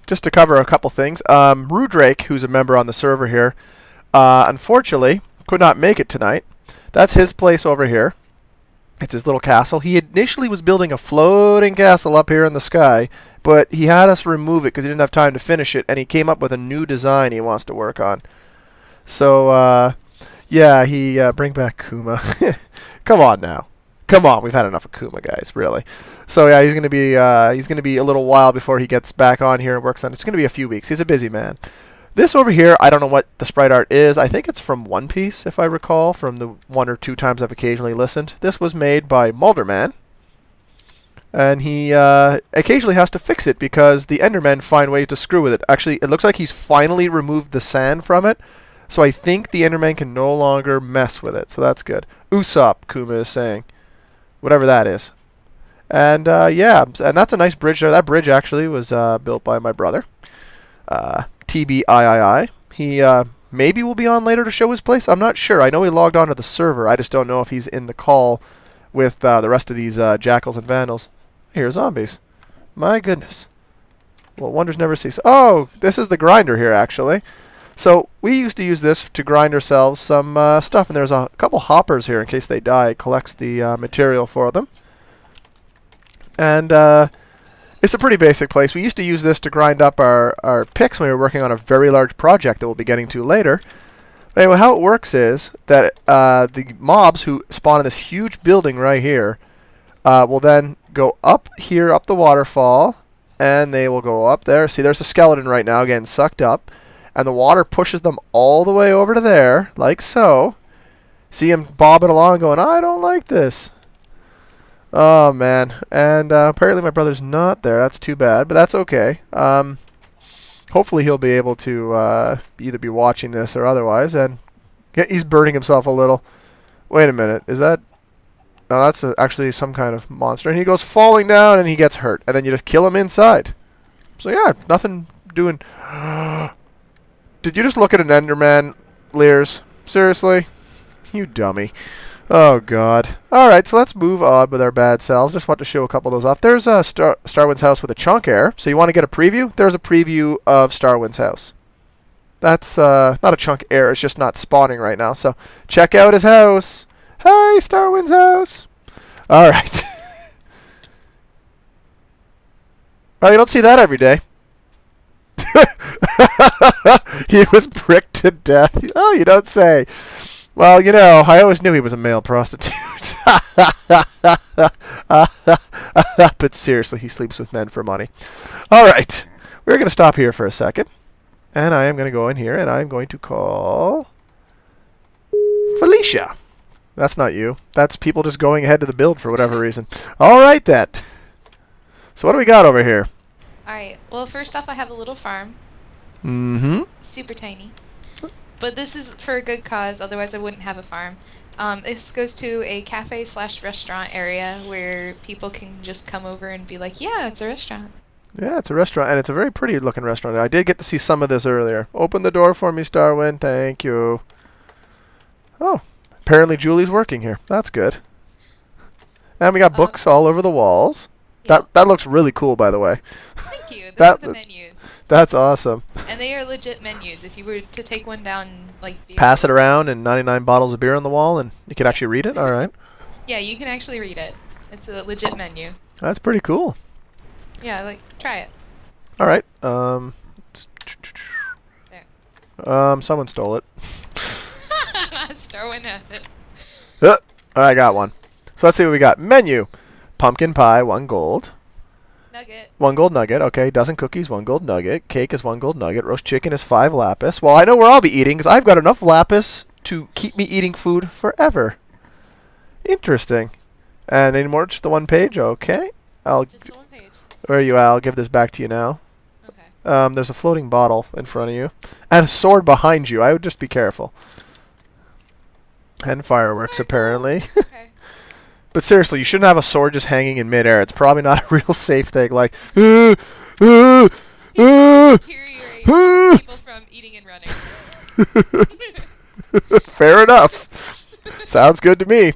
just to cover a couple things. Rudrake, who's a member on the server here, unfortunately could not make it tonight. That's his place over here. It's his little castle. He initially was building a floating castle up here in the sky, but he had us remove it because he didn't have time to finish it, and he came up with a new design he wants to work on. So, yeah, he bring back Kuma. Come on now. Come on, we've had enough of Kuma, guys, really. So yeah, he's gonna be a little while before he gets back on here and works on it. It's gonna be a few weeks. He's a busy man. This over here, I don't know what the sprite art is. I think it's from One Piece, if I recall, from the 1 or 2 times I've occasionally listened. This was made by Mulderman, and he occasionally has to fix it because the Endermen find ways to screw with it. Actually, it looks like he's finally removed the sand from it, so I think the Endermen can no longer mess with it. So that's good. Usopp, Kuma is saying. Whatever that is. And yeah, and that's a nice bridge there. That bridge actually was built by my brother, TBIII. He maybe will be on later to show his place. I'm not sure. I know he logged onto the server. I just don't know if he's in the call with the rest of these jackals and vandals. Here, zombies. My goodness. Well, wonders never cease. Oh, this is the grinder here, actually. So we used to use this to grind ourselves some stuff, and there's a couple hoppers here in case they die. It collects the material for them. And it's a pretty basic place. We used to use this to grind up our picks when we were working on a very large project that we'll be getting to later. But anyway, how it works is that the mobs who spawn in this huge building right here will then go up here, up the waterfall, and they will go up there. See, there's a skeleton right now getting sucked up. And the water pushes them all the way over to there, like so. See him bobbing along going, I don't like this. Oh, man. And apparently my brother's not there. That's too bad, but that's okay. Hopefully he'll be able to either be watching this or otherwise. And he's burning himself a little. Wait a minute. Is that... No, that's actually some kind of monster. And he goes falling down and he gets hurt. And then you just kill him inside. So yeah, nothing doing... Did you just look at an Enderman, Lears? Seriously? You dummy. Oh, God. Alright, so let's move on with our bad selves. Just want to show a couple of those off. There's Starwind's house with a chunk air. So you want to get a preview? There's a preview of Starwind's house. That's not a chunk air. It's just not spawning right now. So check out his house. Hi, Starwind's house. Alright. Well, you don't see that every day. He was pricked to death. Oh, you don't say. Well, you know, I always knew he was a male prostitute. But seriously, he sleeps with men for money. All right. We're going to stop here for a second. And I am going to go in here, and I'm going to call Felicia. That's not you. That's people just going ahead to the build for whatever reason. All right, then. So what do we got over here? Alright, well first off I have a little farm. Mm-hmm. Super tiny. But this is for a good cause, otherwise I wouldn't have a farm. This goes to a cafe/restaurant area where people can just come over and be like, yeah, it's a restaurant. Yeah, it's a restaurant, and it's a very pretty looking restaurant. I did get to see some of this earlier. Open the door for me, Starwind. Thank you. Oh, apparently Julie's working here. That's good. And we got books all over the walls. Yeah. That looks really cool, by the way. Thank you. Those are the menus. That's awesome. And they are legit menus. If you were to take one down, like... Pass it around and 99 bottles of beer on the wall, and you could actually read it? All right. Yeah, you can actually read it. It's a legit menu. That's pretty cool. Yeah, like, try it. All right. There. Someone stole it. Starwind has it. All right, I got one. So let's see what we got. Menu. Pumpkin pie, 1 gold. Nugget. 1 gold nugget. Okay, dozen cookies, 1 gold nugget. Cake is 1 gold nugget. Roast chicken is 5 lapis. Well, I know where I'll be eating because I've got enough lapis to keep me eating food forever. Interesting. And any more? Just the 1 page? Okay. Just the 1 page. Where are you, Al? I'll give this back to you now. Okay. There's a floating bottle in front of you. And a sword behind you. I would just be careful. And fireworks, apparently. Okay. But seriously, you shouldn't have a sword just hanging in midair. It's probably not a real safe thing. Like, deteriorate people from eating and running. Fair enough. Sounds good to me.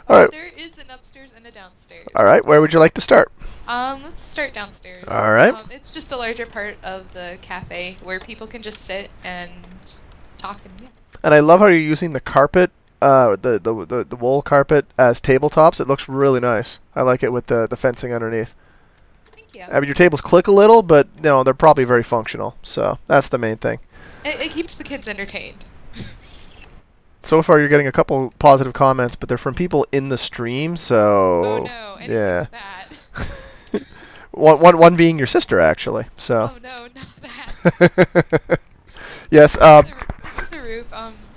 All right. There is an upstairs and a downstairs. All right. Where would you like to start? Let's start downstairs. All right. It's just a larger part of the cafe where people can just sit and talk and yeah. And I love how you're using the carpet, the wool carpet as tabletops. It looks really nice. I like it with the fencing underneath. Thank you. I mean, your tables click a little, but no, they're probably very functional. So that's the main thing. It keeps the kids entertained. So far, you're getting a couple positive comments, but they're from people in the stream. So Oh no! yeah. Bad. one being your sister, actually. So. Oh no, not that. Yes. This is the roof.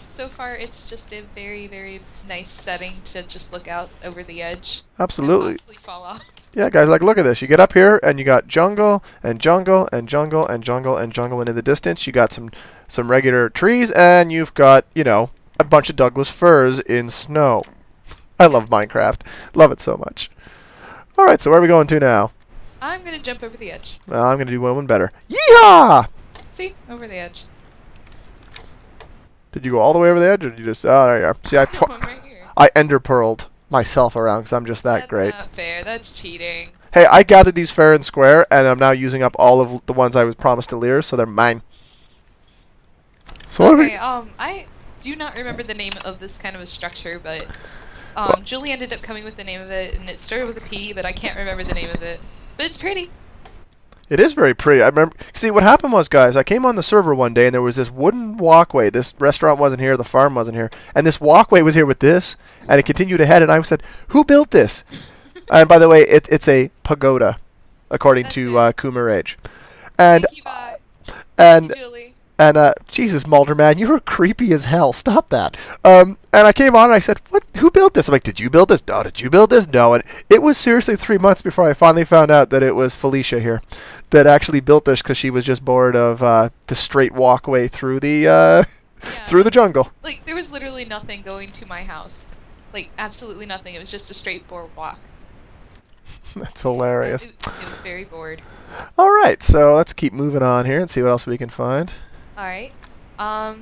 So far it's just a very, very nice setting to just look out over the edge. Absolutely. And possibly fall off. Yeah, guys, like, look at this. You get up here, and you got jungle, and jungle, and jungle, and jungle, and jungle, and in the distance, you got some regular trees, and you've got, you know, a bunch of Douglas firs in snow. I love Minecraft. Love it so much. All right, so where are we going to now? I'm going to jump over the edge. Well, I'm going to do one better. Yeehaw! See? Over the edge. Did you go all the way over the edge, or did you just... Oh, there you are. See, I'm right here. I ender pearled myself around because I'm just that great. That's not fair. That's cheating. Hey, I gathered these fair and square, and I'm now using up all of the ones I was promised to Lear, so they're mine. So what are we... I do not remember the name of this kind of a structure, but Julie ended up coming with the name of it, and it started with a P, but I can't remember the name of it. But it's pretty. It is very pretty. I remember. See, what happened was, guys, I came on the server one day, and there was this wooden walkway. This restaurant wasn't here, the farm wasn't here, and this walkway was here with this, and it continued ahead, and I said, who built this? And by the way, it's a pagoda, according to Coomer Age. And, Thank you, bye. and, Thank you, Julie. and, Jesus, Mulder, man, you were creepy as hell. Stop that. And I came on, and I said, what? Who built this? I'm like, did you build this? No. Did you build this? No. And it was seriously 3 months before I finally found out that it was Felicia here that actually built this because she was just bored of the straight walkway through the through the jungle. Like, there was literally nothing going to my house. Like, absolutely nothing. It was just a straight boardwalk. That's hilarious. It was very bored. All right, so let's keep moving on here and see what else we can find. All right. I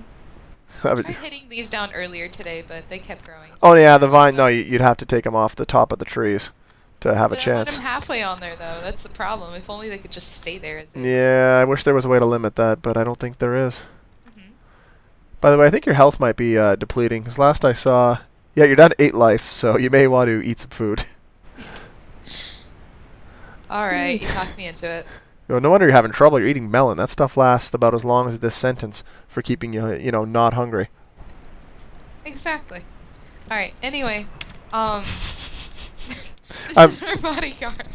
tried hitting these down earlier today, but they kept growing. Oh yeah, the vine. No, you'd have to take them off the top of the trees to have a But I chance. want them halfway on there, though. That's the problem. If only they could just stay there. Yeah, I wish there was a way to limit that, but I don't think there is. Mm-hmm. By the way, I think your health might be depleting, because last I saw... Yeah, you're down to 8 life, so you may want to eat some food. Alright, you talked me into it. No wonder you're having trouble. You're eating melon. That stuff lasts about as long as this sentence for keeping you, you know, not hungry. Exactly. Alright, anyway. This is our bodyguard.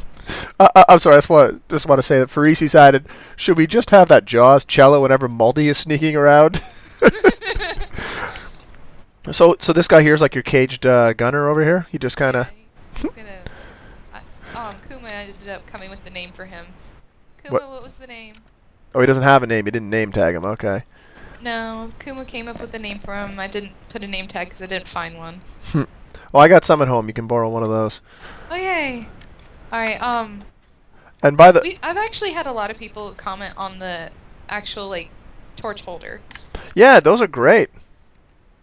I'm sorry, I just want to say that Farisi's added, should we just have that Jaws cello whenever Muldy is sneaking around? So this guy here is like your caged gunner over here? He just kind of... Kuma ended up coming with the name for him. Kuma, what was the name? Oh, he doesn't have a name. He didn't name tag him. Okay. No, Kuma came up with a name for him. I didn't put a name tag because I didn't find one. Well, I got some at home. You can borrow one of those. Oh, yay. Alright, And by the... I've actually had a lot of people comment on the actual, like, torch holders. Yeah, those are great.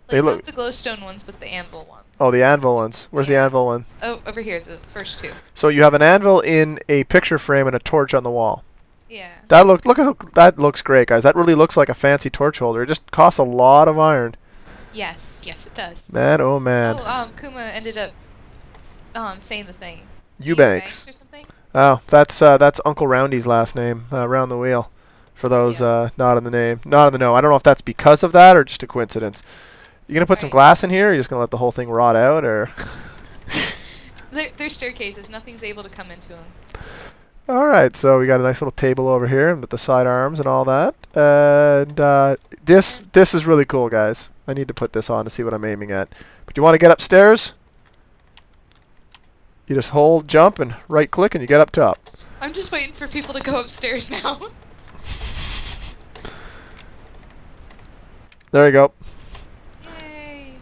Like, not the glowstone ones, but the anvil ones. Oh, the anvil ones. Where's the anvil one? Oh, over here, the first two. So you have an anvil in a picture frame and a torch on the wall. Yeah. Look how that looks great, guys. That really looks like a fancy torch holder. It just costs a lot of iron. Yes, it does. Man, oh man. Oh, Kuma ended up saying the thing. Eubanks. Or something? Oh, that's Uncle Roundy's last name, round the wheel. For those not in the name, not in the know. I don't know if that's because of that or just a coincidence. You gonna put some glass in here, or are you just gonna let the whole thing rot out, or? They're staircases. Nothing's able to come into them. All right, so we got a nice little table over here with the side arms and all that, and this is really cool, guys. I need to put this on to see what I'm aiming at. But you want to get upstairs? You just hold jump and right click, and you get up top. I'm just waiting for people to go upstairs now. There you go. Yay!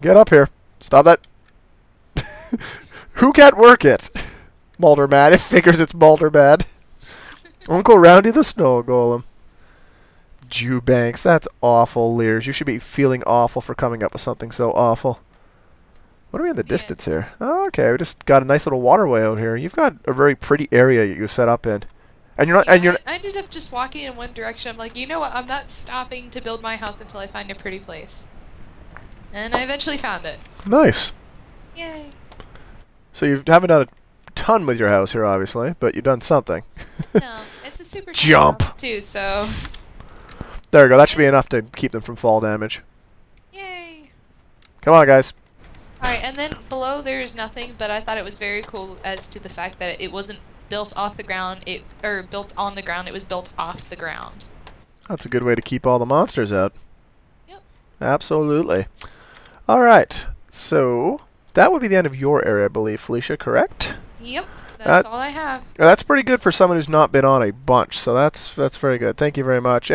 Get up here. Stop that. Who can't work it? Mulder Man. It figures it's Mulder Man. Uncle Roundy the Snow Golem. Jewbanks. That's awful, Lears. You should be feeling awful for coming up with something so awful. What are we in the distance here? Oh, okay, we just got a nice little waterway out here. You've got a very pretty area you set up in. And you're not, Yeah, and you're I ended up just walking in one direction. I'm like, you know what? I'm not stopping to build my house until I find a pretty place. And I eventually found it. nice. Yay. So you haven't done a ton with your house here, obviously, but you've done something. No, it's a super tiny Jump. house too, so There we go. That should be enough to keep them from fall damage. yay. Come on, guys. Alright, and then below there is nothing, but I thought it was very cool as to the fact that it wasn't built off the ground, or built on the ground, it was built off the ground. That's a good way to keep all the monsters out. Yep. Absolutely. All right. So that would be the end of your area, I believe, Felicia, correct? Yep, that's all I have. That's pretty good for someone who's not been on a bunch, so that's very good. Thank you very much.